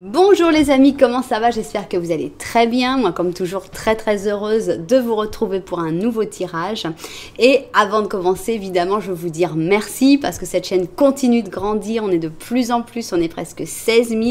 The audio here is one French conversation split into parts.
Bonjour les amis, comment ça va? J'espère que vous allez très bien. Moi, comme toujours, très heureuse de vous retrouver pour un nouveau tirage. Et avant de commencer, évidemment, je veux vous dire merci parce que cette chaîne continue de grandir. On est de plus en plus, on est presque 16 000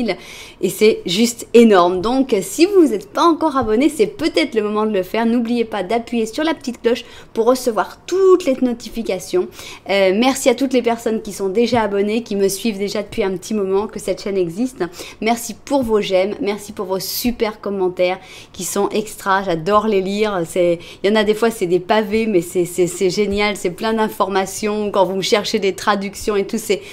et c'est juste énorme. Donc, si vous n'êtes pas encore abonné, c'est peut-être le moment de le faire. N'oubliez pas d'appuyer sur la petite cloche pour recevoir toutes les notifications. Merci à toutes les personnes qui sont déjà abonnées, qui me suivent déjà depuis un petit moment que cette chaîne existe. Merci pour vos j'aime, merci pour vos super commentaires qui sont extra, j'adore les lire. Il y en a des fois c'est des pavés mais c'est génial, c'est plein d'informations quand vous me cherchez des traductions et tout, c'est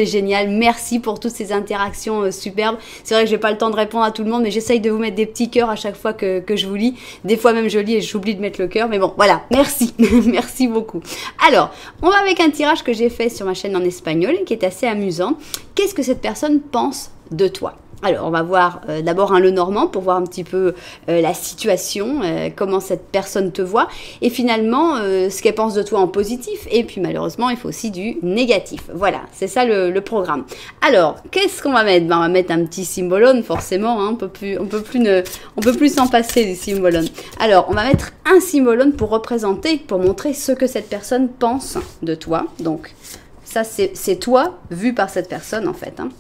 génial. Merci pour toutes ces interactions superbes. C'est vrai que j'ai pas le temps de répondre à tout le monde mais j'essaye de vous mettre des petits cœurs à chaque fois que je vous lis. Des fois même je lis et j'oublie de mettre le cœur, mais bon voilà, merci. Merci beaucoup. Alors, on va avec un tirage que j'ai fait sur ma chaîne en espagnol et qui est assez amusant. Qu'est-ce que cette personne pense de toi? Alors, on va voir d'abord un Lenormand pour voir un petit peu la situation, comment cette personne te voit, et finalement, ce qu'elle pense de toi en positif, et puis malheureusement, il faut aussi du négatif. Voilà, c'est ça le programme. Alors, qu'est-ce qu'on va mettre? On va mettre un petit symbolone, forcément, hein, on peut plus s'en passer du symbolone. Alors, on va mettre un symbolone pour représenter, pour montrer ce que cette personne pense de toi. Donc, ça, c'est toi, vu par cette personne, en fait, hein.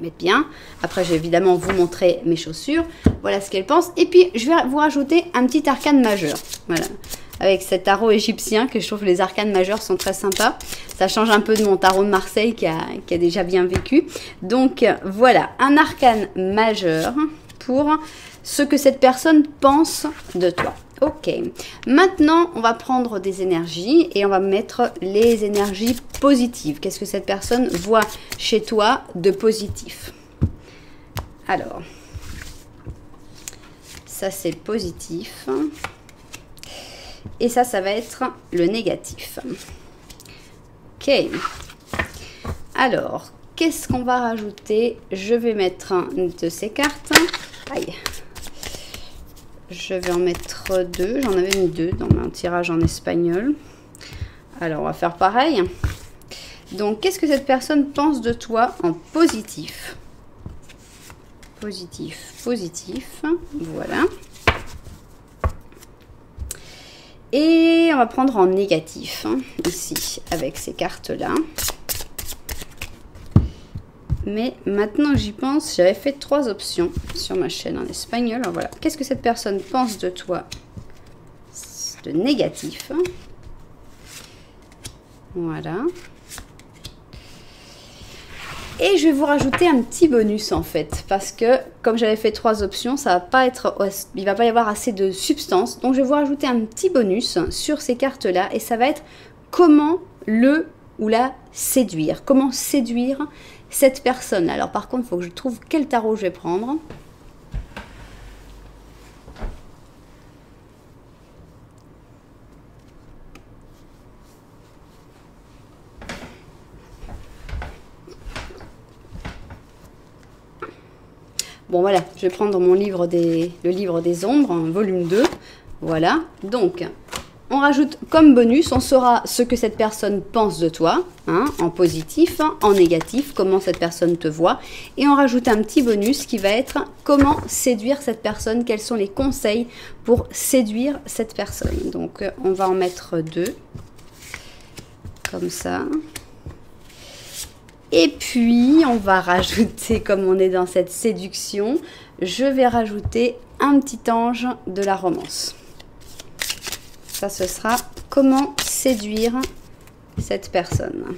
Mettre bien. Après, je vais évidemment vous montrer mes chaussures. Voilà ce qu'elle pense. Et puis, je vais vous rajouter un petit arcane majeur. Voilà. Avec cet tarot égyptien, que je trouve que les arcanes majeurs sont très sympas. Ça change un peu de mon tarot de Marseille qui a déjà bien vécu. Donc, voilà. Un arcane majeur pour ce que cette personne pense de toi. Ok, maintenant on va prendre des énergies et on va mettre les énergies positives. Qu'est-ce que cette personne voit chez toi de positif? Alors, ça c'est le positif et ça va être le négatif. Ok, alors qu'est-ce qu'on va rajouter? Je vais mettre une de ces cartes. Aïe. Je vais en mettre deux. J'en avais mis deux dans mon tirage en espagnol. Alors, on va faire pareil. Donc, qu'est-ce que cette personne pense de toi en positif? Positif. Voilà. Et on va prendre en négatif, hein, ici, avec ces cartes-là. Mais maintenant que j'y pense, j'avais fait 3 options sur ma chaîne en espagnol. Alors voilà, qu'est-ce que cette personne pense de toi de négatif? Voilà. Et je vais vous rajouter un petit bonus en fait, parce que comme j'avais fait 3 options, ça va pas être, il va pas y avoir assez de substance. Donc je vais vous rajouter un petit bonus sur ces cartes-là et ça va être comment le ou la séduire. Comment séduire cette personne. Alors par contre, il faut que je trouve quel tarot je vais prendre. Bon voilà, je vais prendre mon livre le livre des ombres, volume 2. Voilà, donc on rajoute comme bonus, on saura ce que cette personne pense de toi, hein, en positif, en négatif, comment cette personne te voit. Et on rajoute un petit bonus qui va être comment séduire cette personne, quels sont les conseils pour séduire cette personne. Donc on va en mettre 2, comme ça. Et puis on va rajouter, comme on est dans cette séduction, je vais rajouter un petit ange de la romance. Ça, ce sera comment séduire cette personne.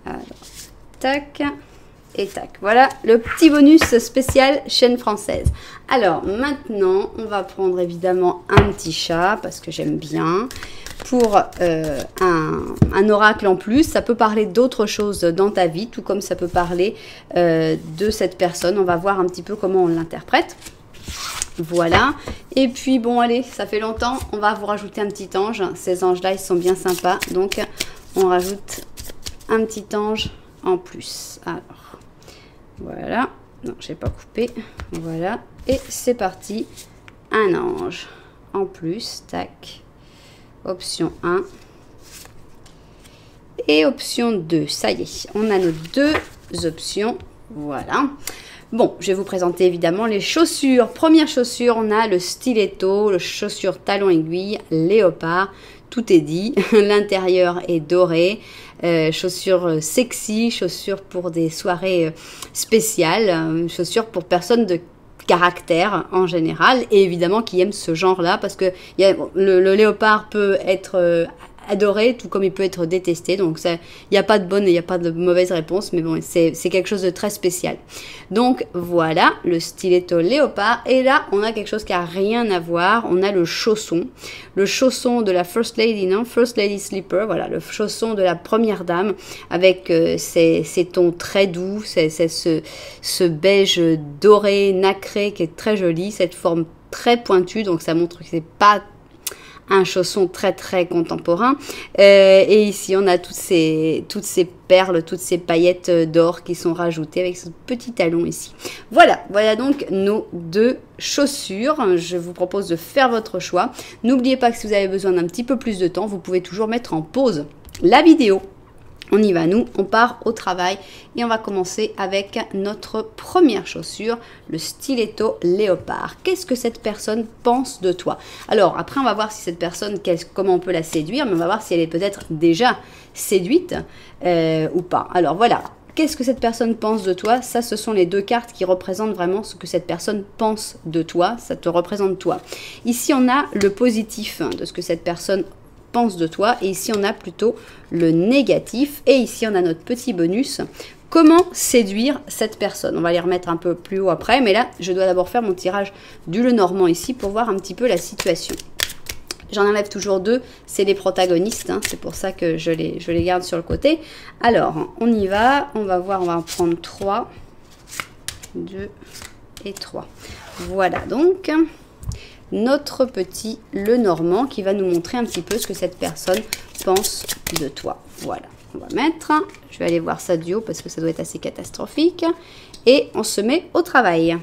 Alors, tac et tac. Voilà le petit bonus spécial chaîne française. Alors, maintenant, on va prendre évidemment un petit chat, parce que j'aime bien. Pour un oracle en plus, ça peut parler d'autres choses dans ta vie, tout comme ça peut parler de cette personne. On va voir un petit peu comment on l'interprète. Voilà, et puis bon allez, ça fait longtemps, on va vous rajouter un petit ange. Ces anges là ils sont bien sympas, donc on rajoute un petit ange en plus. Alors voilà, non j'ai pas coupé, voilà, et c'est parti. Un ange en plus, tac, option 1 et option 2, ça y est, on a nos 2 options Voilà. Bon, je vais vous présenter évidemment les chaussures. Première chaussure, on a le stiletto, le chaussure talon aiguille, léopard. Tout est dit. L'intérieur est doré. Chaussures sexy, chaussures pour des soirées spéciales, chaussures pour personnes de caractère en général et évidemment qui aiment ce genre-là parce que le léopard peut être adoré tout comme il peut être détesté, donc il n'y a pas de bonne et il n'y a pas de mauvaise réponse, mais bon, c'est quelque chose de très spécial. Donc voilà le stiletto léopard, et là on a quelque chose qui a rien à voir, on a le chausson de la First Lady, non, First Lady Slipper, voilà, le chausson de la première dame avec ces tons très doux, c'est ce beige doré nacré qui est très joli, cette forme très pointue, donc ça montre que c'est pas un chausson très très contemporain, et ici on a toutes ces perles, toutes ces paillettes d'or qui sont rajoutées avec ce petit talon ici. Voilà donc nos deux chaussures. Je vous propose de faire votre choix. N'oubliez pas que si vous avez besoin d'un petit peu plus de temps, vous pouvez toujours mettre en pause la vidéo. On y va, nous, on part au travail et on va commencer avec notre première chaussure, le stiletto léopard. Qu'est-ce que cette personne pense de toi? Alors, après, on va voir si cette personne, comment on peut la séduire, mais on va voir si elle est peut-être déjà séduite ou pas. Alors, voilà. Qu'est-ce que cette personne pense de toi? Ça, ce sont les deux cartes qui représentent vraiment ce que cette personne pense de toi. Ça te représente toi. Ici, on a le positif de ce que cette personne pense de toi, et ici on a plutôt le négatif, et ici on a notre petit bonus, comment séduire cette personne. On va les remettre un peu plus haut après, mais là je dois d'abord faire mon tirage du Lenormand ici pour voir un petit peu la situation. J'en enlève toujours deux, c'est les protagonistes, hein, c'est pour ça que je les garde sur le côté. Alors on y va, on va voir, on va en prendre 3, 2 et 3. Voilà donc notre petit Lenormand qui va nous montrer un petit peu ce que cette personne pense de toi. Voilà, on va mettre, je vais aller voir ça du haut parce que ça doit être assez catastrophique, et on se met au travail.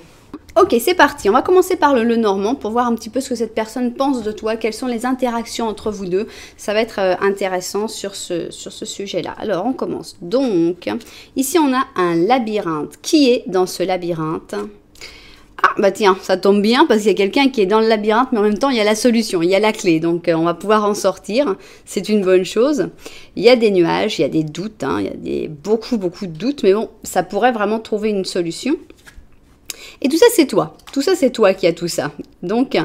Ok, c'est parti, on va commencer par le Lenormand pour voir un petit peu ce que cette personne pense de toi, quelles sont les interactions entre vous deux. Ça va être intéressant sur ce sujet-là. Alors, on commence. Donc, ici on a un labyrinthe. Qui est dans ce labyrinthe ? Ah, bah tiens, ça tombe bien parce qu'il y a quelqu'un qui est dans le labyrinthe, mais en même temps, il y a la solution, il y a la clé. Donc, on va pouvoir en sortir. C'est une bonne chose. Il y a des nuages, il y a des doutes, hein, il y a beaucoup de doutes, mais bon, ça pourrait vraiment trouver une solution. Et tout ça, c'est toi. Tout ça, c'est toi qui as tout ça. Donc,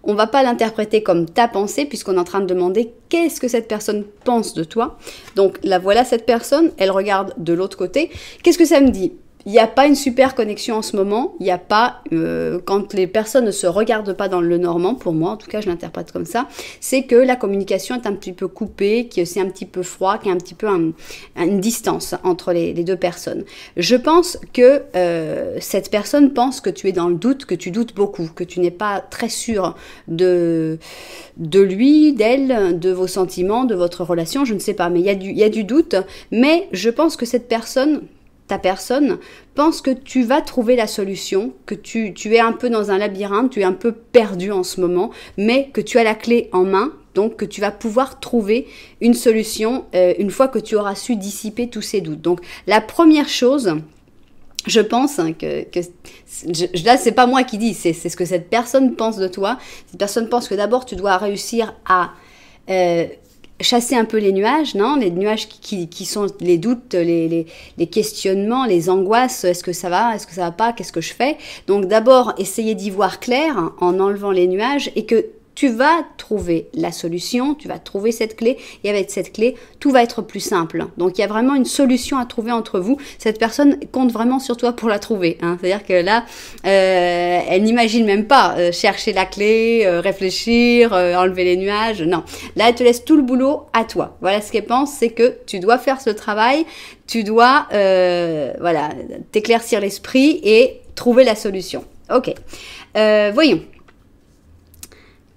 on ne va pas l'interpréter comme ta pensée, puisqu'on est en train de demander qu'est-ce que cette personne pense de toi. Donc, là, voilà cette personne, elle regarde de l'autre côté. Qu'est-ce que ça me dit ? Il n'y a pas une super connexion en ce moment, il n'y a pas, quand les personnes ne se regardent pas dans le Lenormand, pour moi en tout cas je l'interprète comme ça, c'est que la communication est un petit peu coupée, que c'est un petit peu froid, qu'il y a un petit peu une distance entre les deux personnes. Je pense que cette personne pense que tu es dans le doute, que tu doutes beaucoup, que tu n'es pas très sûr de lui, d'elle, de vos sentiments, de votre relation, je ne sais pas, mais il y a du doute, mais je pense que cette personne... ta personne pense que tu vas trouver la solution, que tu es un peu dans un labyrinthe, tu es un peu perdu en ce moment, mais que tu as la clé en main, donc que tu vas pouvoir trouver une solution une fois que tu auras su dissiper tous ces doutes. Donc la première chose, je pense là c'est pas moi qui dis, c'est ce que cette personne pense de toi. Cette personne pense que d'abord tu dois réussir à... chasser un peu les nuages, non? Les nuages qui sont les doutes, les questionnements, les angoisses. Est-ce que ça va? Est-ce que ça va pas? Qu'est-ce que je fais? Donc d'abord, essayer d'y voir clair en enlevant les nuages, et que tu vas trouver la solution, tu vas trouver cette clé, et avec cette clé, tout va être plus simple. Donc il y a vraiment une solution à trouver entre vous. Cette personne compte vraiment sur toi pour la trouver, hein. C'est-à-dire que là, elle n'imagine même pas chercher la clé, réfléchir, enlever les nuages, non. Là, elle te laisse tout le boulot à toi. Voilà ce qu'elle pense, c'est que tu dois faire ce travail, tu dois voilà, t'éclaircir l'esprit et trouver la solution. Ok, voyons.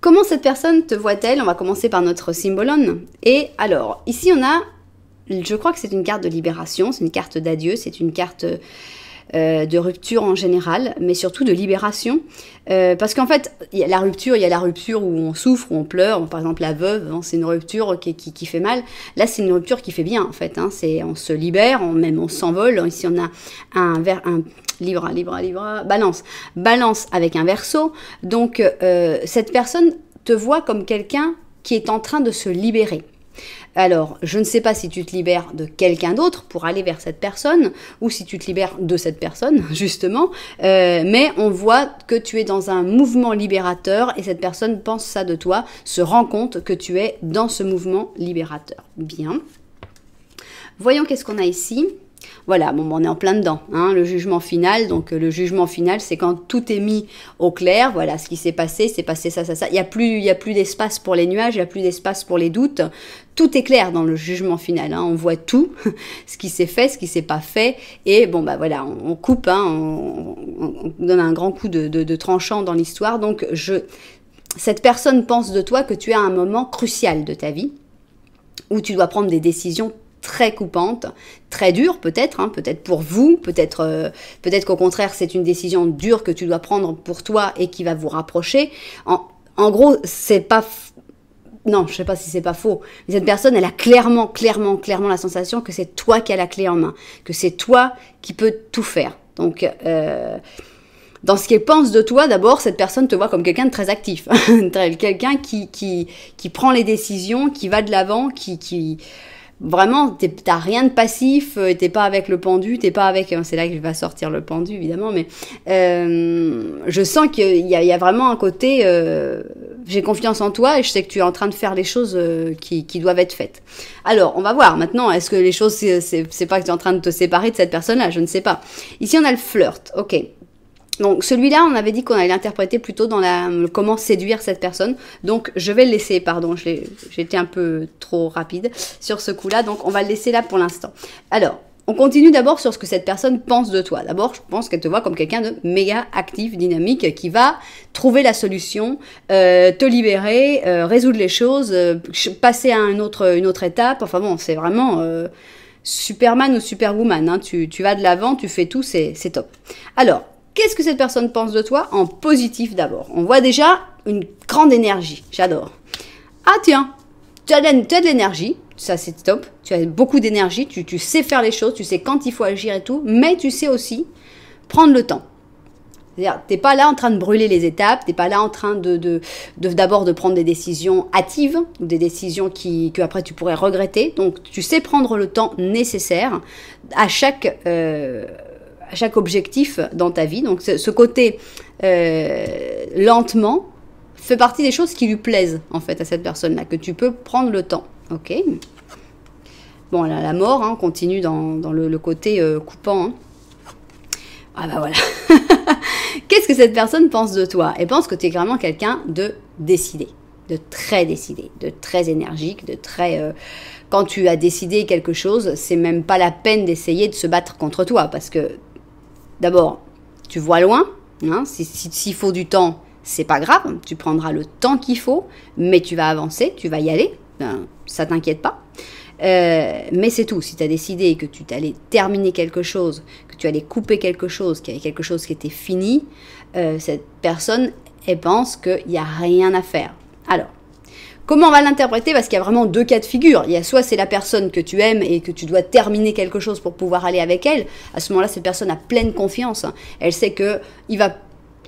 Comment cette personne te voit-elle? On va commencer par notre symbolone. Et alors, ici on a, je crois que c'est une carte de libération, c'est une carte d'adieu, c'est une carte de rupture en général, mais surtout de libération. Parce qu'en fait, il y a la rupture où on souffre, où on pleure. Par exemple, la veuve, hein, c'est une rupture qui fait mal. Là, c'est une rupture qui fait bien, en fait. Hein, on se libère, même on s'envole. Ici, on a un Libra, balance avec un Verseau. Donc, cette personne te voit comme quelqu'un qui est en train de se libérer. Alors, je ne sais pas si tu te libères de quelqu'un d'autre pour aller vers cette personne, ou si tu te libères de cette personne, justement, mais on voit que tu es dans un mouvement libérateur, et cette personne pense ça de toi, se rend compte que tu es dans ce mouvement libérateur. Bien. Voyons qu'est-ce qu'on a ici. Voilà, bon, on est en plein dedans, hein, le jugement final. Donc, le jugement final, c'est quand tout est mis au clair. Voilà, ce qui s'est passé ça. Il y a plus d'espace pour les nuages, il n'y a plus d'espace pour les doutes. Tout est clair dans le jugement final. Hein, on voit tout, ce qui s'est fait, ce qui s'est pas fait. Et bon, bah voilà, on coupe, hein, on donne un grand coup de tranchant dans l'histoire. Donc, cette personne pense de toi que tu es à un moment crucial de ta vie, où tu dois prendre des décisions très coupante, très dure peut-être, hein, peut-être pour vous, peut-être qu'au contraire c'est une décision dure que tu dois prendre pour toi et qui va vous rapprocher. En gros, c'est pas... Non, je sais pas si c'est pas faux, mais cette personne, elle a clairement la sensation que c'est toi qui as la clé en main, que c'est toi qui peux tout faire. Donc, dans ce qu'elle pense de toi, d'abord, cette personne te voit comme quelqu'un de très actif, quelqu'un qui prend les décisions, qui va de l'avant, qui vraiment, t'as rien de passif, t'es pas avec le pendu, t'es pas avec... C'est là que va sortir le pendu, évidemment, mais je sens qu'il y a vraiment un côté... j'ai confiance en toi et je sais que tu es en train de faire les choses qui doivent être faites. Alors, on va voir maintenant, est-ce que les choses, c'est pas que tu es en train de te séparer de cette personne-là, je ne sais pas. Ici, on a le flirt, ok. Donc celui-là, on avait dit qu'on allait l'interpréter plutôt dans comment séduire cette personne. Donc je vais le laisser, pardon, j'ai été un peu trop rapide sur ce coup-là. Donc on va le laisser là pour l'instant. Alors, on continue d'abord sur ce que cette personne pense de toi. D'abord, je pense qu'elle te voit comme quelqu'un de méga actif, dynamique, qui va trouver la solution, te libérer, résoudre les choses, passer à une autre étape. Enfin bon, c'est vraiment... Superman ou Superwoman, hein. Tu vas de l'avant, tu fais tout, c'est top. Alors, qu'est-ce que cette personne pense de toi en positif d'abord? On voit déjà une grande énergie, j'adore. Ah tiens, tu as de l'énergie, ça c'est top, tu as beaucoup d'énergie, tu sais faire les choses, tu sais quand il faut agir et tout, mais tu sais aussi prendre le temps. C'est-à-dire, t'es pas là en train de brûler les étapes, t'es pas là en train d'abord de prendre des décisions hâtives, ou des décisions que après tu pourrais regretter. Donc tu sais prendre le temps nécessaire à chaque objectif dans ta vie. Donc ce côté lentement fait partie des choses qui lui plaisent en fait à cette personne-là, que tu peux prendre le temps. Ok. Bon, là, la mort, hein, continue dans le côté coupant. Hein. Ah bah voilà. Qu'est-ce que cette personne pense de toi? Elle pense que tu es vraiment quelqu'un de décidé, de très énergique, de très... Quand tu as décidé quelque chose, c'est même pas la peine d'essayer de se battre contre toi, parce que d'abord, tu vois loin, hein, s'il faut du temps, c'est pas grave, tu prendras le temps qu'il faut, mais tu vas avancer, tu vas y aller, ça t'inquiète pas. Mais c'est tout, si tu as décidé que tu allais terminer quelque chose, que tu allais couper quelque chose, qu'il y avait quelque chose qui était fini, cette personne, elle pense qu'il n'y a rien à faire. Alors, comment on va l'interpréter? Parce qu'il y a vraiment deux cas de figure. Il y a soit c'est la personne que tu aimes et que tu dois terminer quelque chose pour pouvoir aller avec elle. À ce moment-là, cette personne a pleine confiance. Elle sait que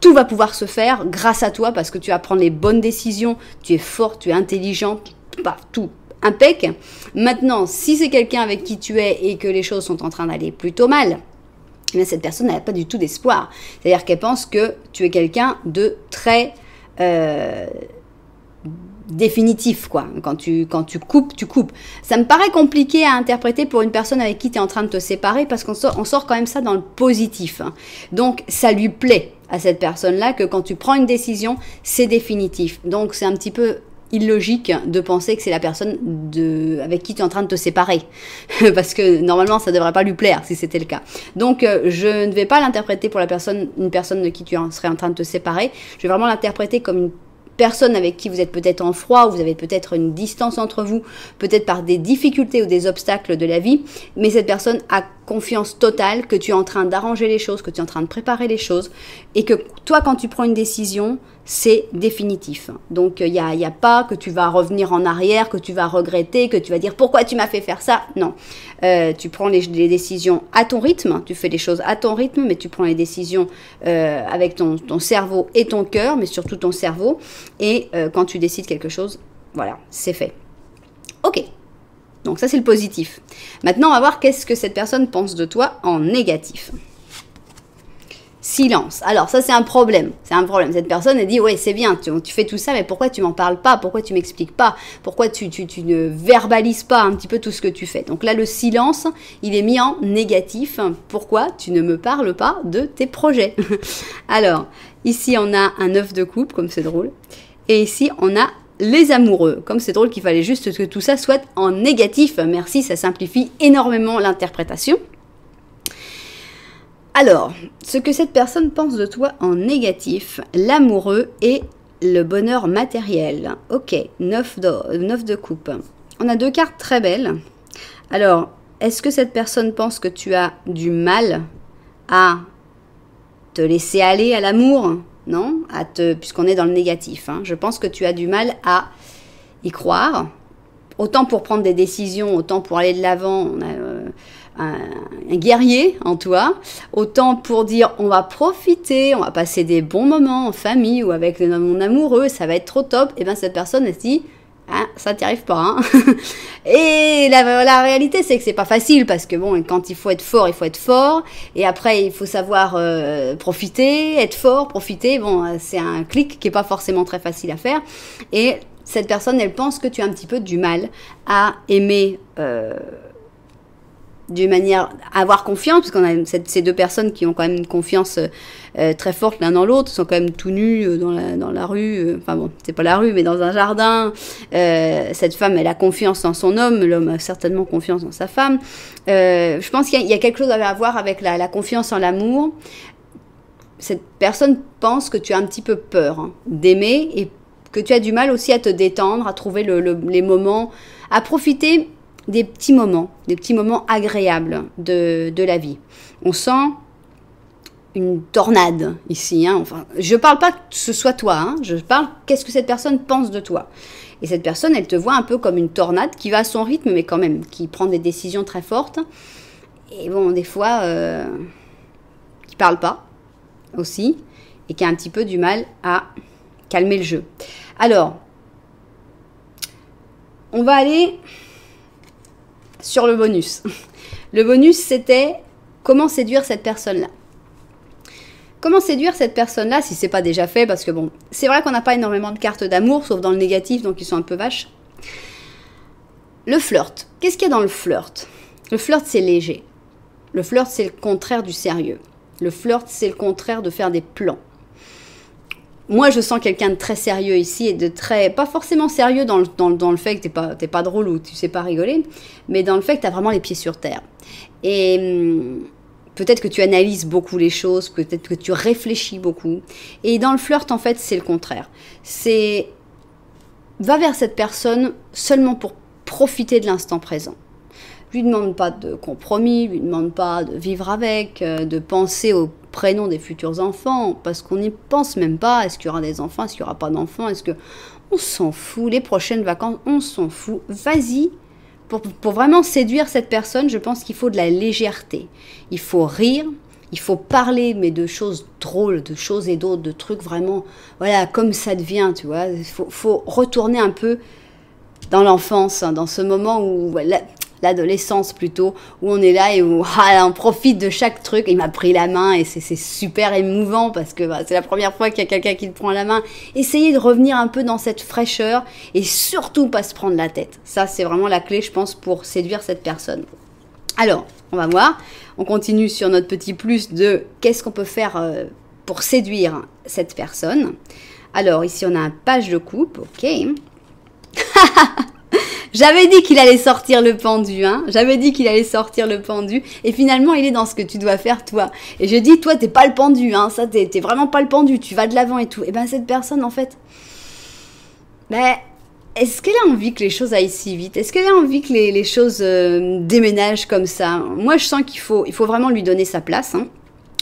tout va pouvoir se faire grâce à toi parce que tu vas prendre les bonnes décisions, tu es fort, tu es intelligent, tout. Impec. Maintenant, si c'est quelqu'un avec qui tu es et que les choses sont en train d'aller plutôt mal, eh bien cette personne n'a pas du tout d'espoir. C'est-à-dire qu'elle pense que tu es quelqu'un de très définitif, quoi. Quand tu coupes, tu coupes. Ça me paraît compliqué à interpréter pour une personne avec qui tu es en train de te séparer parce qu'on sort quand même ça dans le positif. Hein. Donc, ça lui plaît à cette personne-là que quand tu prends une décision, c'est définitif. Donc, c'est un petit peu illogique de penser que c'est la personne avec qui tu es en train de te séparer. Parce que normalement, ça ne devrait pas lui plaire si c'était le cas. Donc, je ne vais pas l'interpréter pour une personne de qui tu serais en train de te séparer. Je vais vraiment l'interpréter comme personne avec qui vous êtes peut-être en froid, ou vous avez peut-être une distance entre vous, peut-être par des difficultés ou des obstacles de la vie, mais cette personne a confiance totale que tu es en train d'arranger les choses, que tu es en train de préparer les choses, et que toi, quand tu prends une décision, c'est définitif. Donc, il n'y a pas que tu vas revenir en arrière, que tu vas regretter, que tu vas dire « Pourquoi tu m'as fait faire ça ?» Non. Tu prends les décisions à ton rythme, tu fais les choses à ton rythme, mais tu prends les décisions avec ton cerveau et ton cœur, mais surtout ton cerveau. Et quand tu décides quelque chose, voilà, c'est fait. Ok. Donc ça, c'est le positif. Maintenant, on va voir qu'est-ce que cette personne pense de toi en négatif. Silence. Alors ça, c'est un problème. C'est un problème. Cette personne, elle dit, ouais, c'est bien, tu fais tout ça, mais pourquoi tu m'en parles pas? Pourquoi tu m'expliques pas? Pourquoi tu ne verbalises pas un petit peu tout ce que tu fais? Donc là, le silence, il est mis en négatif. Pourquoi tu ne me parles pas de tes projets? Alors, ici, on a un œuf de coupe, comme c'est drôle. Et ici, on a les amoureux. Comme c'est drôle qu'il fallait juste que tout ça soit en négatif. Merci, ça simplifie énormément l'interprétation. Alors, ce que cette personne pense de toi en négatif, l'amoureux et le bonheur matériel. Ok, 9 de coupe. On a deux cartes très belles. Alors, est-ce que cette personne pense que tu as du mal à te laisser aller à l'amour? Non, puisqu'on est dans le négatif. Hein. Je pense que tu as du mal à y croire. Autant pour prendre des décisions, autant pour aller de l'avant, on a un guerrier en toi. Autant pour dire, on va profiter, on va passer des bons moments en famille ou avec mon amoureux, ça va être trop top. Et bien cette personne, elle se dit, ah, ça t'y arrive pas. Hein. Et la réalité, c'est que c'est pas facile parce que bon, quand il faut être fort, il faut être fort. Et après, il faut savoir profiter, être fort, profiter. Bon, c'est un clic qui est pas forcément très facile à faire. Et cette personne, elle pense que tu as un petit peu du mal à aimer d'une manière, à avoir confiance, parce qu'on a ces deux personnes qui ont quand même une confiance très forte l'un dans l'autre, sont quand même tout nus dans la rue, enfin bon, c'est pas la rue, mais dans un jardin. Cette femme, elle a confiance dans son homme, l'homme a certainement confiance dans sa femme. Je pense qu'il y a quelque chose à voir avec la confiance en l'amour. Cette personne pense que tu as un petit peu peur d'aimer et que tu as du mal aussi à te détendre, à trouver les moments, à profiter des petits moments agréables de la vie. On sent une tornade ici. Hein. Enfin, je ne parle pas que ce soit toi, hein. Je parle qu'est-ce que cette personne pense de toi. Et cette personne, elle te voit un peu comme une tornade qui va à son rythme, mais quand même, qui prend des décisions très fortes. Et bon, des fois, qui ne parle pas aussi, et qui a un petit peu du mal à calmer le jeu. Alors, on va aller sur le bonus. Le bonus, c'était comment séduire cette personne-là. Comment séduire cette personne-là si c'est pas déjà fait, parce que bon, c'est vrai qu'on n'a pas énormément de cartes d'amour, sauf dans le négatif, donc ils sont un peu vaches. Le flirt. Qu'est-ce qu'il y a dans le flirt? Le flirt, c'est léger. Le flirt, c'est le contraire du sérieux. Le flirt, c'est le contraire de faire des plans. Moi, je sens quelqu'un de très sérieux ici et de très... Pas forcément sérieux dans le fait que t'es pas drôle ou tu sais pas rigoler, mais dans le fait que tu as vraiment les pieds sur terre. Et peut-être que tu analyses beaucoup les choses, peut-être que tu réfléchis beaucoup. Et dans le flirt, en fait, c'est le contraire. C'est... Va vers cette personne seulement pour profiter de l'instant présent. Lui demande pas de compromis, lui demande pas de vivre avec, de penser au prénom des futurs enfants, parce qu'on n'y pense même pas. Est-ce qu'il y aura des enfants, est-ce qu'il n'y aura pas d'enfants, est-ce que... On s'en fout, les prochaines vacances, on s'en fout. Vas-y, pour vraiment séduire cette personne, je pense qu'il faut de la légèreté. Il faut rire, il faut parler, mais de choses drôles, de choses et d'autres, de trucs vraiment, voilà, comme ça devient, tu vois. Il faut retourner un peu dans l'enfance, hein, dans ce moment où... Voilà, l'adolescence plutôt, où on est là et où on profite de chaque truc. Il m'a pris la main et c'est super émouvant parce que c'est la première fois qu'il y a quelqu'un qui te prend la main. Essayez de revenir un peu dans cette fraîcheur et surtout pas se prendre la tête. Ça, c'est vraiment la clé, je pense, pour séduire cette personne. Alors, on va voir. On continue sur notre petit plus de qu'est-ce qu'on peut faire pour séduire cette personne. Alors, ici, on a un page de coupe. Ok. J'avais dit qu'il allait sortir le pendu, hein. J'avais dit qu'il allait sortir le pendu. Et finalement, il est dans ce que tu dois faire, toi. Et je dis, toi, t'es pas le pendu, hein. Ça, t'es vraiment pas le pendu. Tu vas de l'avant et tout. Et ben, cette personne, en fait, Ben, est-ce qu'elle a envie que les choses aillent si vite? Est-ce qu'elle a envie que les choses déménagent comme ça? Moi, je sens qu'il faut vraiment lui donner sa place, hein.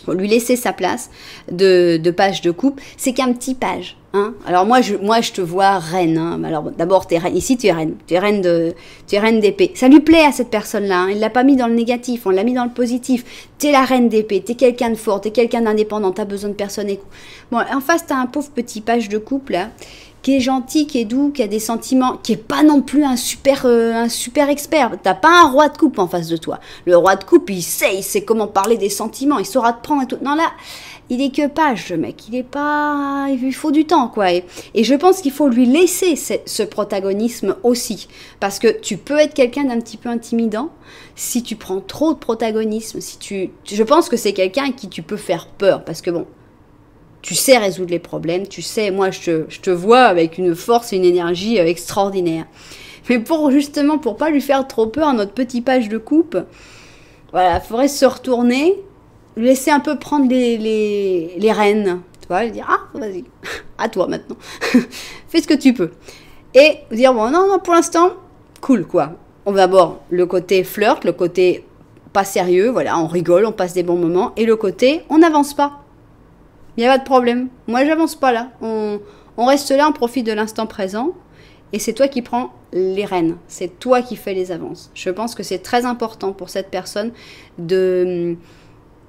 Faut lui laisser sa place de page de coupe. C'est qu'un petit page. Hein. Alors moi, je te vois reine. Hein. Alors d'abord, tu es reine. Ici, tu es reine. Tu es reine d'épée. Ça lui plaît à cette personne-là. Hein. Il l'a pas mis dans le négatif, on l'a mis dans le positif. Tu es la reine d'épée. Tu es quelqu'un de fort. Tu es quelqu'un d'indépendant. Tu as besoin de personne. Bon, en face, tu as un pauvre petit page de couple là, qui est gentil, qui est doux, qui a des sentiments, qui est pas non plus un super expert. T'as pas un roi de coupe en face de toi. Le roi de coupe, il sait comment parler des sentiments, il saura te prendre et tout. Non là, il est que page, le mec. Il faut du temps, quoi. Et je pense qu'il faut lui laisser ce protagonisme aussi. Parce que tu peux être quelqu'un d'un petit peu intimidant si tu prends trop de protagonisme. Je pense que c'est quelqu'un à qui tu peux faire peur. Parce que bon, tu sais résoudre les problèmes. Tu sais, moi, je te vois avec une force et une énergie extraordinaire. Mais pour pas lui faire trop peur à notre petit page de coupe, voilà, il faudrait se retourner, lui laisser un peu prendre les rênes, tu vois, lui dire, ah, vas-y, à toi maintenant, fais ce que tu peux. Et dire, bon, non, pour l'instant, cool, quoi. On va d'abord le côté flirt, le côté pas sérieux, voilà, on rigole, on passe des bons moments, et le côté, on n'avance pas. Il n'y a pas de problème. Moi, j'avance pas là. On reste là, on profite de l'instant présent, et c'est toi qui prends les rênes. C'est toi qui fais les avances. Je pense que c'est très important pour cette personne de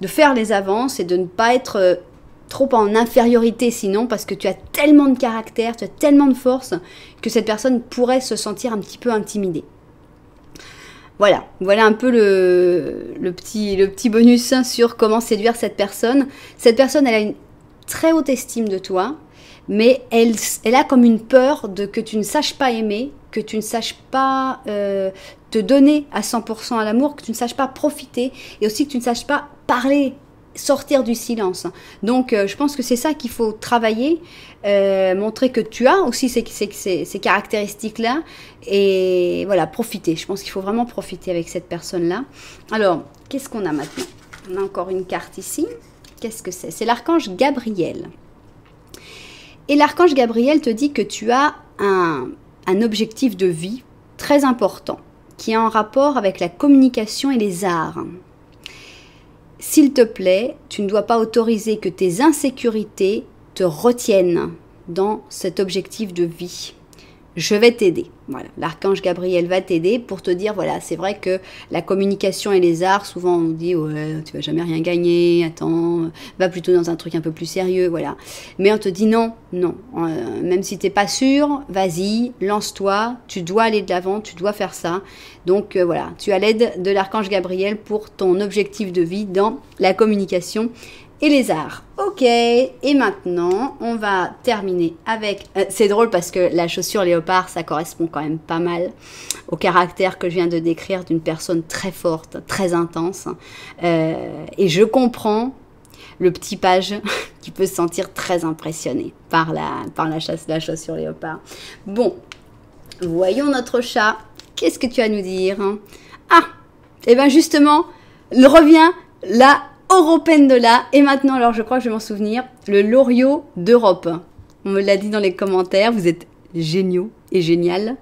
faire les avances et de ne pas être trop en infériorité sinon, parce que tu as tellement de caractère, tu as tellement de force, que cette personne pourrait se sentir un petit peu intimidée. Voilà un peu le petit bonus sur comment séduire cette personne. Cette personne, elle a une très haute estime de toi, mais elle a comme une peur que tu ne saches pas aimer, que tu ne saches pas te donner à 100% à l'amour, que tu ne saches pas profiter, et aussi que tu ne saches pas parler, sortir du silence. Donc, je pense que c'est ça qu'il faut travailler, montrer que tu as aussi ces caractéristiques-là, et voilà, profiter. Je pense qu'il faut vraiment profiter avec cette personne-là. Alors, qu'est-ce qu'on a maintenant? On a encore une carte ici. Qu'est-ce que c'est? C'est l'archange Gabriel. Et l'archange Gabriel te dit que tu as un objectif de vie très important, qui est en rapport avec la communication et les arts. S'il te plaît, tu ne dois pas autoriser que tes insécurités te retiennent dans cet objectif de vie. Je vais t'aider. Voilà, l'archange Gabriel va t'aider pour te dire, voilà, c'est vrai que la communication et les arts, souvent on nous dit, ouais, tu vas jamais rien gagner, attends, va plutôt dans un truc un peu plus sérieux, voilà. Mais on te dit non, même si t'es pas sûr, vas-y, lance-toi, tu dois aller de l'avant, tu dois faire ça. Donc voilà, tu as l'aide de l'archange Gabriel pour ton objectif de vie dans la communication et les arts. Ok, et maintenant, on va terminer avec... c'est drôle parce que la chaussure léopard, ça correspond quand même pas mal au caractère que je viens de décrire d'une personne très forte, très intense. Et je comprends le petit page qui peut se sentir très impressionné par la chaussure léopard. Bon, voyons notre chat. Qu'est-ce que tu as à nous dire? Ah, et bien justement, revient là... Européenne de là, et maintenant, alors je crois que je vais m'en souvenir, le Loriot d'Europe. On me l'a dit dans les commentaires, vous êtes géniaux et génial.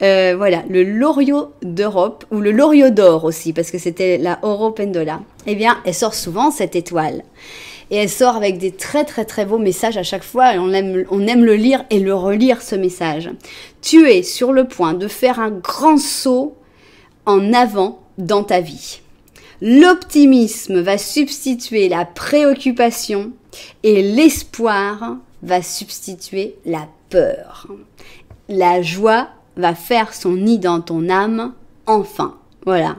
Voilà, le Loriot d'Europe, ou le Loriot d'or aussi, parce que c'était la Européenne de là. Eh bien, elle sort souvent, cette étoile. Et elle sort avec des très très très beaux messages à chaque fois, et on aime le lire et le relire, ce message. Tu es sur le point de faire un grand saut en avant dans ta vie. L'optimisme va substituer la préoccupation et l'espoir va substituer la peur. La joie va faire son nid dans ton âme, enfin. Voilà.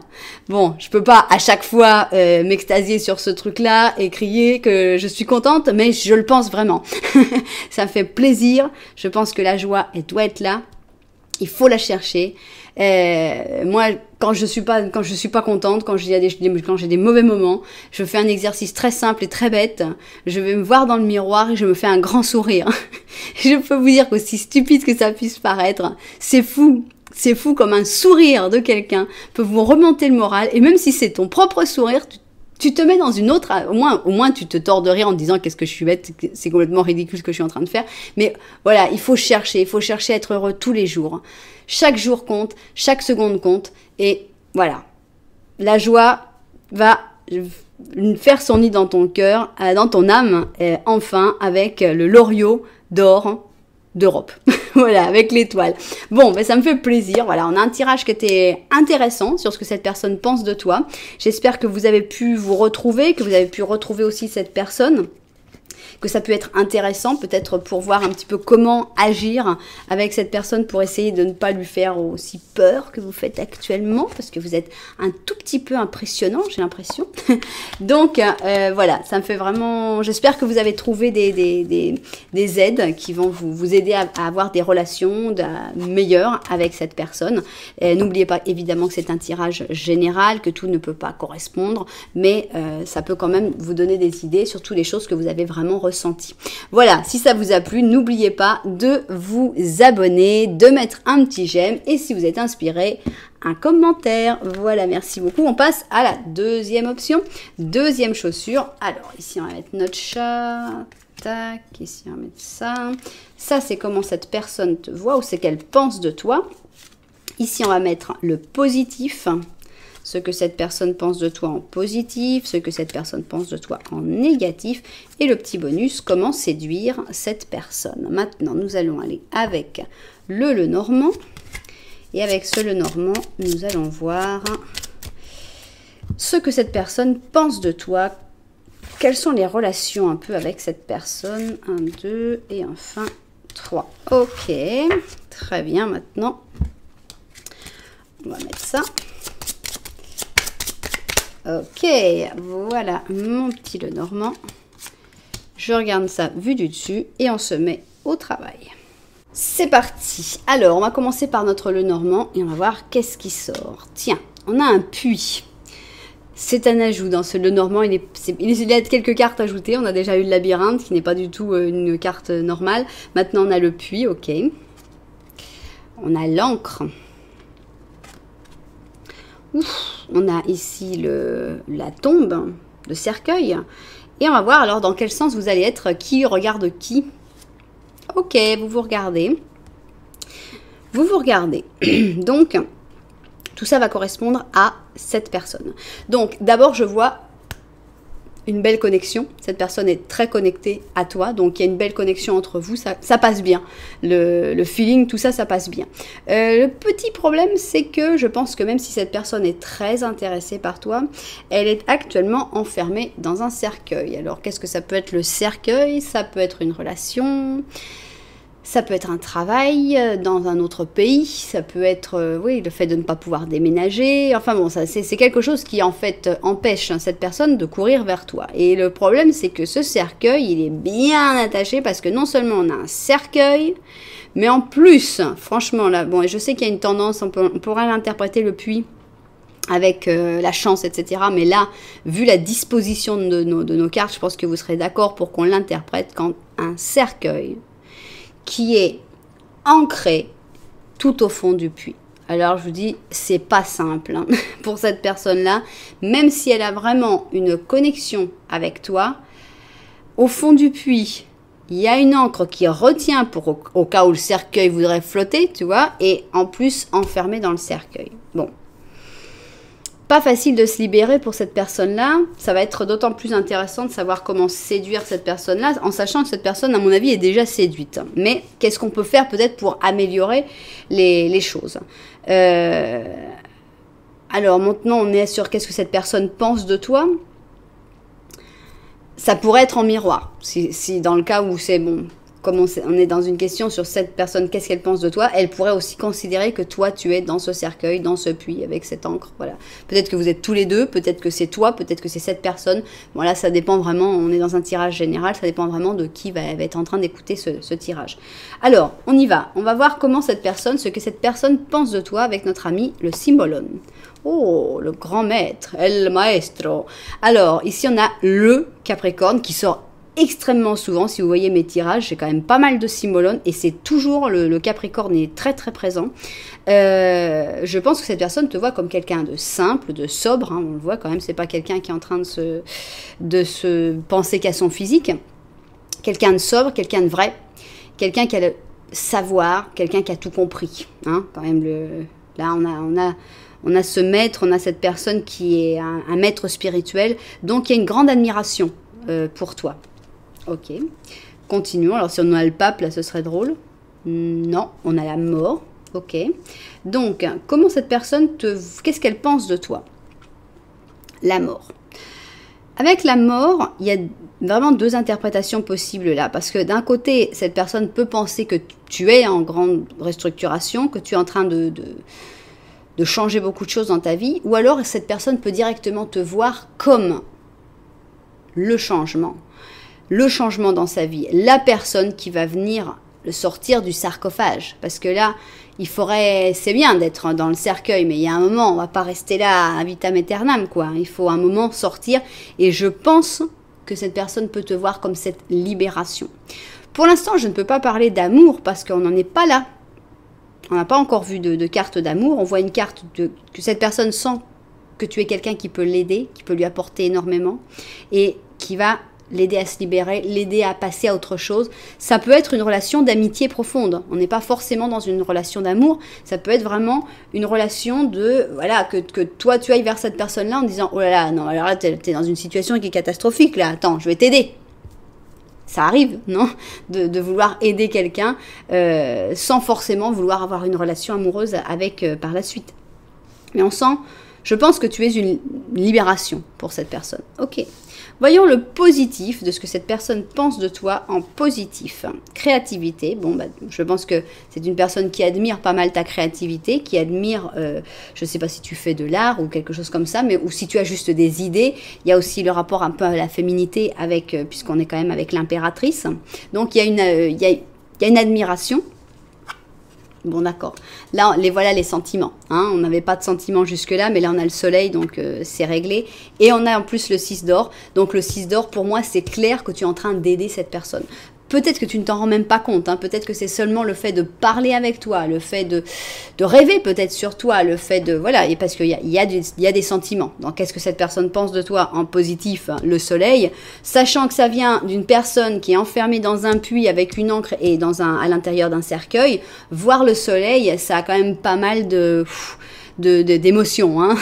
Bon, je peux pas à chaque fois m'extasier sur ce truc-là et crier que je suis contente, mais je le pense vraiment. Ça me fait plaisir. Je pense que la joie, elle doit être là. Il faut la chercher. Moi, quand je suis pas contente, quand j'ai des mauvais moments, je fais un exercice très simple et très bête. Je vais me voir dans le miroir et je me fais un grand sourire. Je peux vous dire qu'aussi stupide que ça puisse paraître, c'est fou. C'est fou comme un sourire de quelqu'un peut vous remonter le moral. Et même si c'est ton propre sourire, tu te mets dans une autre, au moins tu te tords de rire en te disant qu'est-ce que je suis bête, c'est complètement ridicule ce que je suis en train de faire. Mais voilà, il faut chercher à être heureux tous les jours. Chaque jour compte, chaque seconde compte. Et voilà, la joie va faire son nid dans ton cœur, dans ton âme, enfin avec le Loriot d'or d'Europe. Voilà, avec l'étoile. Bon, ben ça me fait plaisir. Voilà, on a un tirage qui était intéressant sur ce que cette personne pense de toi. J'espère que vous avez pu vous retrouver, que vous avez pu retrouver aussi cette personne, que ça peut être intéressant peut-être pour voir un petit peu comment agir avec cette personne pour essayer de ne pas lui faire aussi peur que vous faites actuellement, parce que vous êtes un tout petit peu impressionnant, j'ai l'impression. Donc voilà, ça me fait vraiment... J'espère que vous avez trouvé des aides qui vont vous aider à avoir des relations meilleures avec cette personne. N'oubliez pas évidemment que c'est un tirage général, que tout ne peut pas correspondre, mais ça peut quand même vous donner des idées sur toutes les choses que vous avez vraiment ressenti. Voilà, si ça vous a plu, n'oubliez pas de vous abonner, de mettre un petit j'aime et si vous êtes inspiré, un commentaire. Voilà, merci beaucoup. On passe à la deuxième option, deuxième chaussure. Alors, ici, on va mettre notre chat. Tac, ici, on va mettre ça. Ça, c'est comment cette personne te voit ou c'est qu'elle pense de toi. Ici, on va mettre le positif. Ce que cette personne pense de toi en positif, ce que cette personne pense de toi en négatif, et le petit bonus, comment séduire cette personne. Maintenant, nous allons aller avec le Lenormand, et avec ce Lenormand, nous allons voir ce que cette personne pense de toi, quelles sont les relations un peu avec cette personne, 1, 2, et enfin 3. Ok, très bien, maintenant, on va mettre ça. Ok, voilà mon petit Lenormand. Je regarde ça vu du dessus et on se met au travail. C'est parti. Alors, on va commencer par notre Lenormand et on va voir qu'est-ce qui sort. Tiens, on a un puits. C'est un ajout dans ce Lenormand. Il y a quelques cartes ajoutées. On a déjà eu le labyrinthe qui n'est pas du tout une carte normale. Maintenant, on a le puits, ok. On a l'encre. Ouf, on a ici la tombe, le cercueil. Et on va voir alors dans quel sens vous allez être, qui regarde qui. Ok, vous vous regardez. Vous vous regardez. Donc, tout ça va correspondre à cette personne. Donc, d'abord, je vois une belle connexion. Cette personne est très connectée à toi. Donc, il y a une belle connexion entre vous. Ça passe bien. Le feeling, tout ça, ça passe bien. Le petit problème, c'est que je pense que même si cette personne est très intéressée par toi, elle est actuellement enfermée dans un cercueil. Alors, qu'est-ce que ça peut être le cercueil? Ça peut être une relation... Ça peut être un travail dans un autre pays, ça peut être oui, le fait de ne pas pouvoir déménager. Enfin bon, c'est quelque chose qui en fait empêche cette personne de courir vers toi. Et le problème, c'est que ce cercueil, il est bien attaché parce que non seulement on a un cercueil, mais en plus, franchement là, bon, et je sais qu'il y a une tendance, on pourrait l'interpréter le puits avec la chance, etc. Mais là, vu la disposition de nos cartes, je pense que vous serez d'accord pour qu'on l'interprète quand un cercueil qui est ancré tout au fond du puits. Alors je vous dis, c'est pas simple hein, pour cette personne-là, même si elle a vraiment une connexion avec toi. Au fond du puits, il y a une encre qui retient au cas où le cercueil voudrait flotter, tu vois, et en plus enfermé dans le cercueil. Bon. Pas facile de se libérer pour cette personne-là. Ça va être d'autant plus intéressant de savoir comment séduire cette personne-là, en sachant que cette personne, à mon avis, est déjà séduite. Mais qu'est-ce qu'on peut faire peut-être pour améliorer les choses? Alors maintenant, on est sur qu'est-ce que cette personne pense de toi. Ça pourrait être en miroir. Si dans le cas où c'est bon... Comme on est dans une question sur cette personne, qu'est-ce qu'elle pense de toi, elle pourrait aussi considérer que toi, tu es dans ce cercueil, dans ce puits, avec cette encre. Voilà. Peut-être que vous êtes tous les deux, peut-être que c'est toi, peut-être que c'est cette personne. Bon, là, ça dépend vraiment, on est dans un tirage général, ça dépend vraiment de qui va être en train d'écouter ce tirage. Alors, on y va. On va voir comment cette personne, ce que cette personne pense de toi avec notre ami, le Cymbalum. Oh, le grand maître, el maestro. Alors, ici, on a le Capricorne qui sort extrêmement souvent, si vous voyez mes tirages, j'ai quand même pas mal de Simolone et c'est toujours le Capricorne est très très présent. Je pense que cette personne te voit comme quelqu'un de simple, de sobre, hein, on le voit quand même, c'est pas quelqu'un qui est en train de se penser qu'à son physique. Quelqu'un de sobre, quelqu'un de vrai, quelqu'un qui a le savoir, quelqu'un qui a tout compris. Hein, quand même, là on a ce maître, on a cette personne qui est un maître spirituel, donc il y a une grande admiration pour toi. Ok, continuons. Alors si on a le pape, là ce serait drôle. Non, on a la mort. Ok, donc comment cette personne qu'est-ce qu'elle pense de toi? La mort. Avec la mort, il y a vraiment deux interprétations possibles là, parce que d'un côté, cette personne peut penser que tu es en grande restructuration, que tu es en train de changer beaucoup de choses dans ta vie, ou alors cette personne peut directement te voir comme le changement dans sa vie, la personne qui va venir le sortir du sarcophage, parce que là, c'est bien d'être dans le cercueil, mais il y a un moment, on va pas rester là à vitam aeternam, quoi. Il faut un moment sortir, et je pense que cette personne peut te voir comme cette libération. Pour l'instant, je ne peux pas parler d'amour, parce qu'on n'en est pas là. On n'a pas encore vu de carte d'amour, on voit une carte que cette personne sent que tu es quelqu'un qui peut l'aider, qui peut lui apporter énormément, et qui va l'aider à se libérer, l'aider à passer à autre chose. Ça peut être une relation d'amitié profonde. On n'est pas forcément dans une relation d'amour. Ça peut être vraiment une relation de, voilà, que toi, tu ailles vers cette personne-là en disant, oh là là, non, alors là, t'es dans une situation qui est catastrophique, là, attends, je vais t'aider. Ça arrive, non, de vouloir aider quelqu'un sans forcément vouloir avoir une relation amoureuse avec par la suite. Mais je pense que tu es une libération pour cette personne. Ok. Voyons le positif de ce que cette personne pense de toi en positif. Créativité, bon, je pense que c'est une personne qui admire pas mal ta créativité, qui admire, je ne sais pas si tu fais de l'art ou quelque chose comme ça, mais ou si tu as juste des idées. Il y a aussi le rapport un peu à la féminité avec, puisqu'on est quand même avec l'impératrice. Donc il y a une admiration. Bon, d'accord. Là, voilà les sentiments. Hein. On n'avait pas de sentiments jusque-là, mais là, on a le soleil, donc c'est réglé. Et on a en plus le 6 d'or. Donc, le 6 d'or, pour moi, c'est clair que tu es en train d'aider cette personne. Peut-être que tu ne t'en rends même pas compte. Hein. Peut-être que c'est seulement le fait de parler avec toi, le fait de rêver peut-être sur toi, le fait de... Voilà, et parce qu'il y a des sentiments. Donc, qu'est-ce que cette personne pense de toi en positif, hein, le soleil, sachant que ça vient d'une personne qui est enfermée dans un puits avec une encre et à l'intérieur d'un cercueil, voir le soleil, ça a quand même pas mal d'émotions. Hein.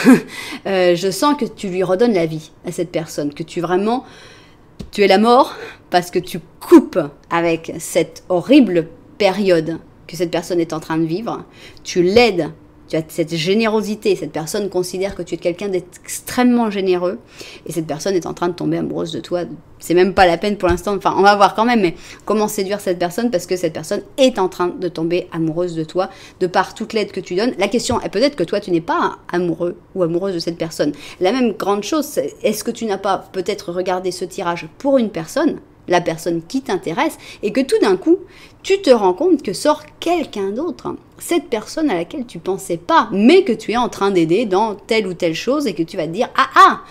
Je sens que tu lui redonnes la vie à cette personne, que tu es la mort parce que tu coupes avec cette horrible période que cette personne est en train de vivre. Tu l'aides, tu as cette générosité. Cette personne considère que tu es quelqu'un d'extrêmement généreux et cette personne est en train de tomber amoureuse de toi. C'est même pas la peine pour l'instant, enfin on va voir quand même, mais comment séduire cette personne parce que cette personne est en train de tomber amoureuse de toi de par toute l'aide que tu donnes. La question est peut-être que toi tu n'es pas amoureux ou amoureuse de cette personne. La même grande chose, est-ce que tu n'as pas peut-être regardé ce tirage pour une personne, la personne qui t'intéresse, et que tout d'un coup, tu te rends compte que sort quelqu'un d'autre, cette personne à laquelle tu pensais pas, mais que tu es en train d'aider dans telle ou telle chose, et que tu vas te dire « Ah !»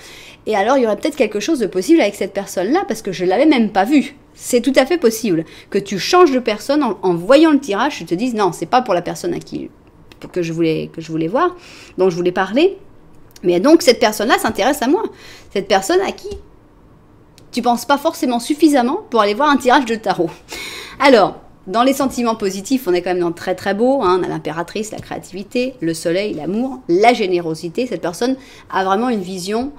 Et alors, il y aurait peut-être quelque chose de possible avec cette personne-là, parce que je ne l'avais même pas vue. C'est tout à fait possible que tu changes de personne en voyant le tirage, tu te dises « Non, c'est pas pour la personne que je voulais voir, dont je voulais parler. » Mais donc, cette personne-là s'intéresse à moi. Cette personne à qui tu penses pas forcément suffisamment pour aller voir un tirage de tarot. Alors, dans les sentiments positifs, on est quand même dans très très beau. Hein. On a l'impératrice, la créativité, le soleil, l'amour, la générosité. Cette personne a vraiment une vision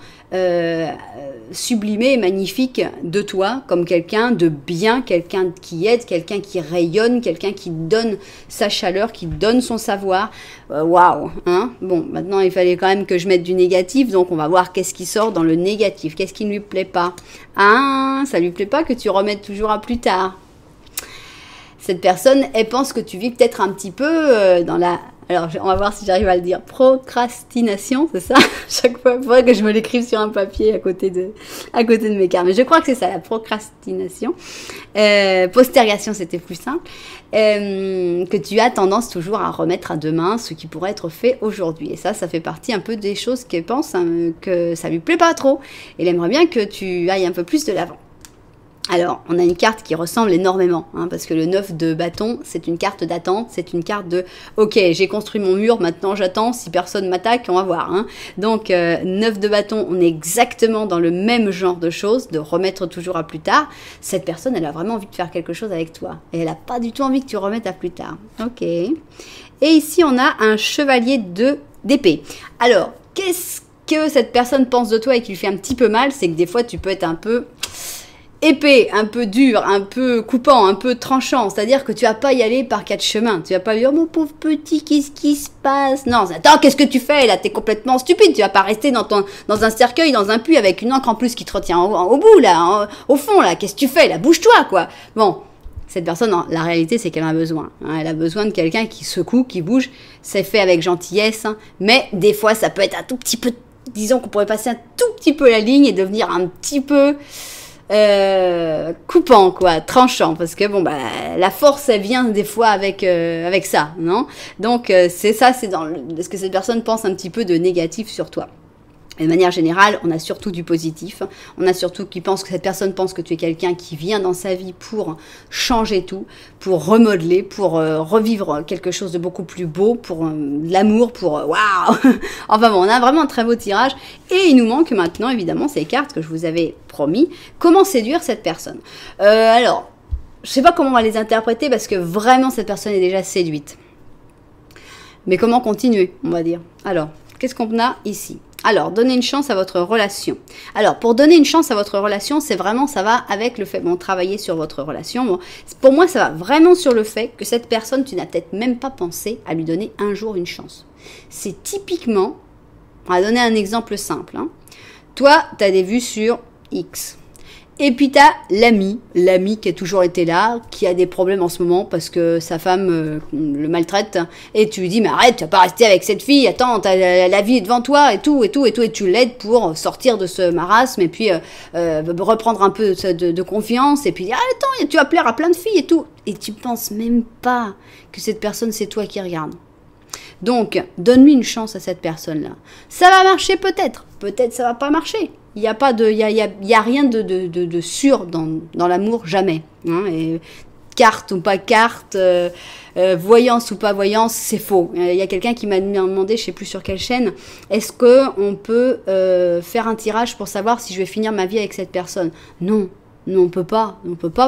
sublimée et magnifique de toi, comme quelqu'un de bien, quelqu'un qui aide, quelqu'un qui rayonne, quelqu'un qui donne sa chaleur, qui donne son savoir. Waouh, hein. Bon, maintenant il fallait quand même que je mette du négatif, donc on va voir qu'est-ce qui sort dans le négatif, qu'est-ce qui ne lui plaît pas. Ah, ça lui plaît pas que tu remettes toujours à plus tard. Cette personne, elle pense que tu vis peut-être un petit peu dans la... Alors, on va voir si j'arrive à le dire. Procrastination, c'est ça? Chaque fois, il faudrait que je me l'écrive sur un papier à côté de mes cartes. Mais je crois que c'est ça, la procrastination. Postergation, c'était plus simple. Que tu as tendance toujours à remettre à demain ce qui pourrait être fait aujourd'hui. Et ça fait partie un peu des choses qu'elle pense que ça lui plaît pas trop. Elle aimerait bien que tu ailles un peu plus de l'avant. Alors, on a une carte qui ressemble énormément, hein, parce que le 9 de bâton, c'est une carte d'attente, c'est une carte de « Ok, j'ai construit mon mur, maintenant j'attends, si personne m'attaque, on va voir. Hein. » Donc, 9 de bâton, on est exactement dans le même genre de choses, de remettre toujours à plus tard. Cette personne, elle a vraiment envie de faire quelque chose avec toi, et elle n'a pas du tout envie que tu remettes à plus tard. Ok. Et ici, on a un chevalier d'épée. Alors, qu'est-ce que cette personne pense de toi et qui lui fait un petit peu mal, c'est que des fois, tu peux être un peu épais, un peu dur, un peu coupant, un peu tranchant. C'est-à-dire que tu vas pas y aller par quatre chemins. Tu vas pas dire, oh, mon pauvre petit, qu'est-ce qui se passe? Non, attends, qu'est-ce que tu fais là? T'es complètement stupide. Tu vas pas rester dans un cercueil, dans un puits avec une encre en plus qui te retient au bout, là, au fond, là. Qu'est-ce que tu fais là? Bouge-toi, quoi. Bon. Cette personne, la réalité, c'est qu'elle en a besoin. Hein. Elle a besoin de quelqu'un qui secoue, qui bouge. C'est fait avec gentillesse. Hein. Mais des fois, ça peut être un tout petit peu, disons qu'on pourrait passer un tout petit peu la ligne et devenir un petit peu coupant, quoi, tranchant, parce que bon, bah, la force, elle vient des fois avec ça, non? Donc, c'est ça, c'est dans ce que cette personne pense un petit peu de négatif sur toi. Et de manière générale, on a surtout du positif. On a surtout que cette personne pense que tu es quelqu'un qui vient dans sa vie pour changer tout, pour remodeler, pour revivre quelque chose de beaucoup plus beau, pour de l'amour, pour waouh. Enfin bon, on a vraiment un très beau tirage. Et il nous manque maintenant, évidemment, ces cartes que je vous avais promis. Comment séduire cette personne? Alors, je sais pas comment on va les interpréter parce que vraiment cette personne est déjà séduite. Mais comment continuer, on va dire. Alors, qu'est-ce qu'on a ici? Alors, donner une chance à votre relation. Alors, pour donner une chance à votre relation, c'est vraiment, ça va avec le fait, bon, travailler sur votre relation. Bon, pour moi, ça va vraiment sur le fait que cette personne, tu n'as peut-être même pas pensé à lui donner un jour une chance. C'est typiquement, on va donner un exemple simple. Hein. Toi, tu as des vues sur X. Et puis tu as l'ami qui a toujours été là, qui a des problèmes en ce moment parce que sa femme le maltraite. Et tu lui dis, mais arrête, tu vas pas rester avec cette fille, attends, la vie est devant toi et tout, et tu l'aides pour sortir de ce marasme et puis reprendre un peu de confiance et puis dire, ah, attends, tu vas plaire à plein de filles et tout. Et tu penses même pas que cette personne, c'est toi qui regarde. Donc, donne-lui une chance à cette personne-là. Ça va marcher peut-être ça va pas marcher. Il n'y a pas de, il y a rien de sûr dans l'amour, jamais. Hein, et carte ou pas carte, voyance ou pas voyance, c'est faux. Il y a quelqu'un qui m'a demandé, je sais plus sur quelle chaîne, est-ce que on peut faire un tirage pour savoir si je vais finir ma vie avec cette personne? Non. Non, on peut pas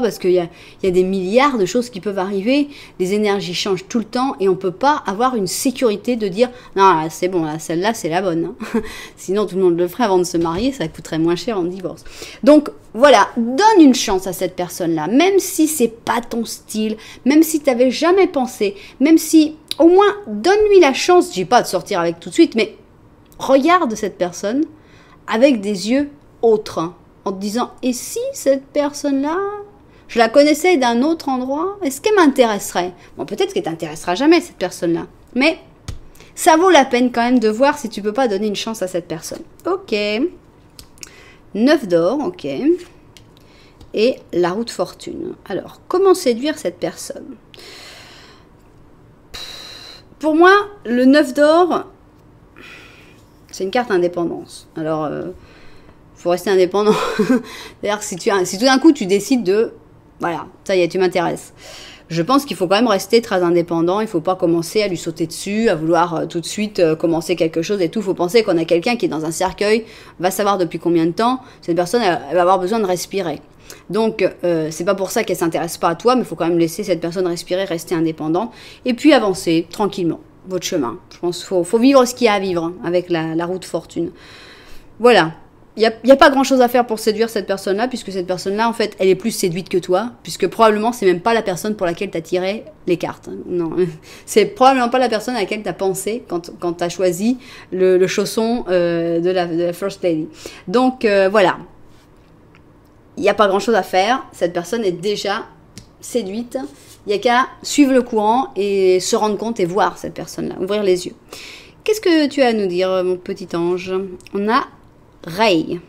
parce qu'il y a des milliards de choses qui peuvent arriver, les énergies changent tout le temps et on peut pas avoir une sécurité de dire non, c'est bon, celle-là c'est la bonne. Hein. Sinon tout le monde le ferait avant de se marier, ça coûterait moins cher en divorce. Donc voilà, donne une chance à cette personne-là, même si c'est pas ton style, même si tu n'avais jamais pensé, même si au moins donne-lui la chance, je dis pas de sortir avec tout de suite, mais regarde cette personne avec des yeux autres. Hein. En te disant, et si cette personne-là, je la connaissais d'un autre endroit, est-ce qu'elle m'intéresserait? Bon, peut-être qu'elle t'intéressera jamais, cette personne-là. Mais ça vaut la peine quand même de voir si tu peux pas donner une chance à cette personne. Ok. 9 d'or, ok. Et la roue de fortune. Alors, comment séduire cette personne? Pour moi, le 9 d'or, c'est une carte indépendance. Alors... faut rester indépendant. C'est-à-dire que si tout d'un coup tu décides de, voilà, ça y est, tu m'intéresses. Je pense qu'il faut quand même rester très indépendant. Il faut pas commencer à lui sauter dessus, à vouloir tout de suite commencer quelque chose et tout. Il faut penser qu'on a quelqu'un qui est dans un cercueil, va savoir depuis combien de temps. Cette personne, elle va avoir besoin de respirer. Donc, c'est pas pour ça qu'elle s'intéresse pas à toi, mais il faut quand même laisser cette personne respirer, rester indépendant. Et puis avancer tranquillement, votre chemin. Je pense qu'il faut vivre ce qu'il y a à vivre hein, avec la roue de fortune. Voilà. Il n'y a pas grand-chose à faire pour séduire cette personne-là, puisque cette personne-là, en fait, elle est plus séduite que toi, puisque probablement, c'est même pas la personne pour laquelle tu as tiré les cartes. Non, c'est probablement pas la personne à laquelle tu as pensé quand tu as choisi le chausson de la First Lady. Donc, voilà. Il n'y a pas grand-chose à faire. Cette personne est déjà séduite. Il n'y a qu'à suivre le courant et se rendre compte et voir cette personne-là, ouvrir les yeux. Qu'est-ce que tu as à nous dire, mon petit ange? On a Ray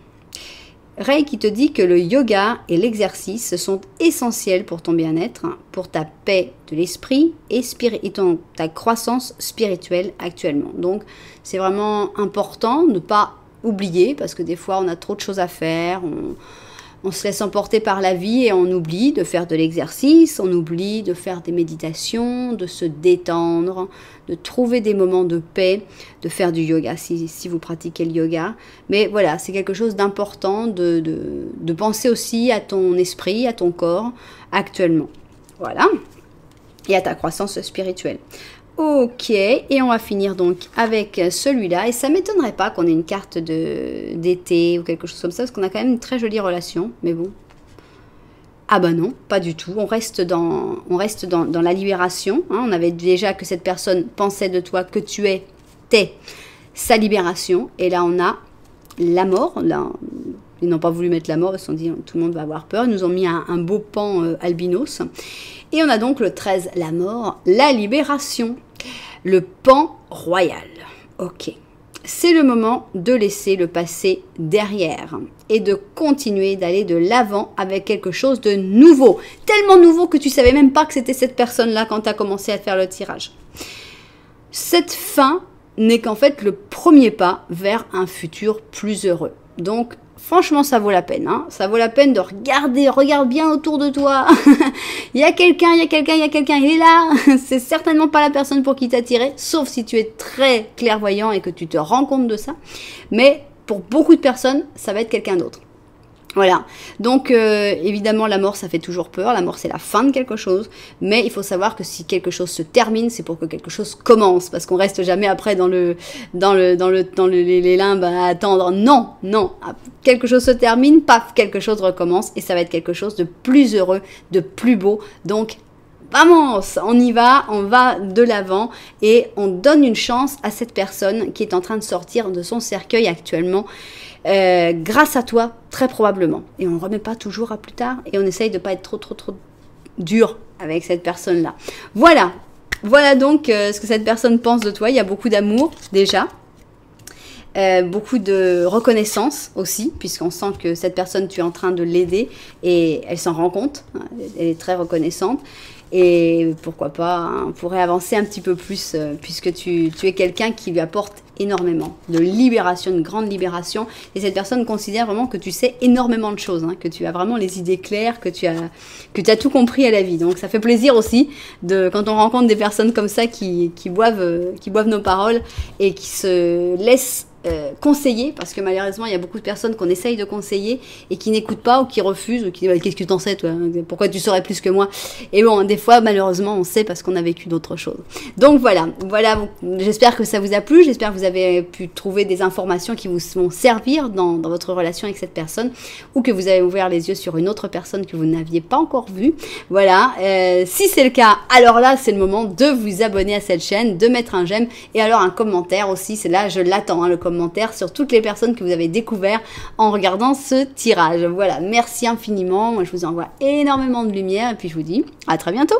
qui te dit que le yoga et l'exercice sont essentiels pour ton bien-être, pour ta paix de l'esprit et ta croissance spirituelle actuellement. Donc, c'est vraiment important de ne pas oublier, parce que des fois, on a trop de choses à faire, On se laisse emporter par la vie et on oublie de faire de l'exercice, on oublie de faire des méditations, de se détendre, de trouver des moments de paix, de faire du yoga si vous pratiquez le yoga. Mais voilà, c'est quelque chose d'important de penser aussi à ton esprit, à ton corps actuellement. Voilà. Et à ta croissance spirituelle. Ok, et on va finir donc avec celui-là. Et ça ne m'étonnerait pas qu'on ait une carte d'été ou quelque chose comme ça, parce qu'on a quand même une très jolie relation. Mais bon. Ah bah non, pas du tout. On reste dans la libération. Hein. On avait déjà que cette personne pensait de toi que tu étais sa libération. Et là, on a la mort. Là, ils n'ont pas voulu mettre la mort parce qu'on dit tout le monde va avoir peur. Ils nous ont mis un beau pan albinos. Et on a donc le 13, la mort, la libération, le pan royal. Ok, c'est le moment de laisser le passé derrière et de continuer d'aller de l'avant avec quelque chose de nouveau. Tellement nouveau que tu ne savais même pas que c'était cette personne-là quand tu as commencé à faire le tirage. Cette fin n'est qu'en fait le premier pas vers un futur plus heureux. Donc, franchement, ça vaut la peine. Hein. Ça vaut la peine de regarder. Regarde bien autour de toi. Il y a quelqu'un, il y a quelqu'un, il y a quelqu'un. Il est là. C'est certainement pas la personne pour qui t'as tiré, sauf si tu es très clairvoyant et que tu te rends compte de ça. Mais pour beaucoup de personnes, ça va être quelqu'un d'autre. Voilà, donc évidemment la mort ça fait toujours peur, la mort c'est la fin de quelque chose, mais il faut savoir que si quelque chose se termine, c'est pour que quelque chose commence, parce qu'on reste jamais après dans les limbes à attendre. Non, non, quelque chose se termine, paf, quelque chose recommence et ça va être quelque chose de plus heureux, de plus beau, donc vamos, on y va, on va de l'avant et on donne une chance à cette personne qui est en train de sortir de son cercueil actuellement. Grâce à toi, très probablement. Et on ne remet pas toujours à plus tard. Et on essaye de ne pas être trop dur avec cette personne-là. Voilà. Voilà donc ce que cette personne pense de toi. Il y a beaucoup d'amour déjà. Beaucoup de reconnaissance aussi, puisqu'on sent que cette personne, tu es en train de l'aider. Et elle s'en rend compte. Elle est très reconnaissante. Et pourquoi pas, on pourrait avancer un petit peu plus, puisque tu es quelqu'un qui lui apporte énormément de libération, une grande libération. Et cette personne considère vraiment que tu sais énormément de choses, hein, que tu as vraiment les idées claires, que tu as tout compris à la vie. Donc ça fait plaisir aussi, quand on rencontre des personnes comme ça qui boivent nos paroles et qui se laissent conseiller, parce que malheureusement il y a beaucoup de personnes qu'on essaye de conseiller et qui n'écoutent pas ou qui refusent ou qui disent qu'est-ce que tu en sais toi, pourquoi tu saurais plus que moi. Et bon, des fois malheureusement on sait parce qu'on a vécu d'autres choses. Donc voilà, j'espère que ça vous a plu, j'espère que vous avez pu trouver des informations qui vous vont servir dans votre relation avec cette personne, ou que vous avez ouvert les yeux sur une autre personne que vous n'aviez pas encore vue. Voilà, si c'est le cas, alors là c'est le moment de vous abonner à cette chaîne, de mettre un j'aime et alors un commentaire aussi, c'est là je l'attends, hein, le commentaire sur toutes les personnes que vous avez découvert en regardant ce tirage. Voilà, merci infiniment. Moi, je vous envoie énormément de lumière et puis je vous dis à très bientôt.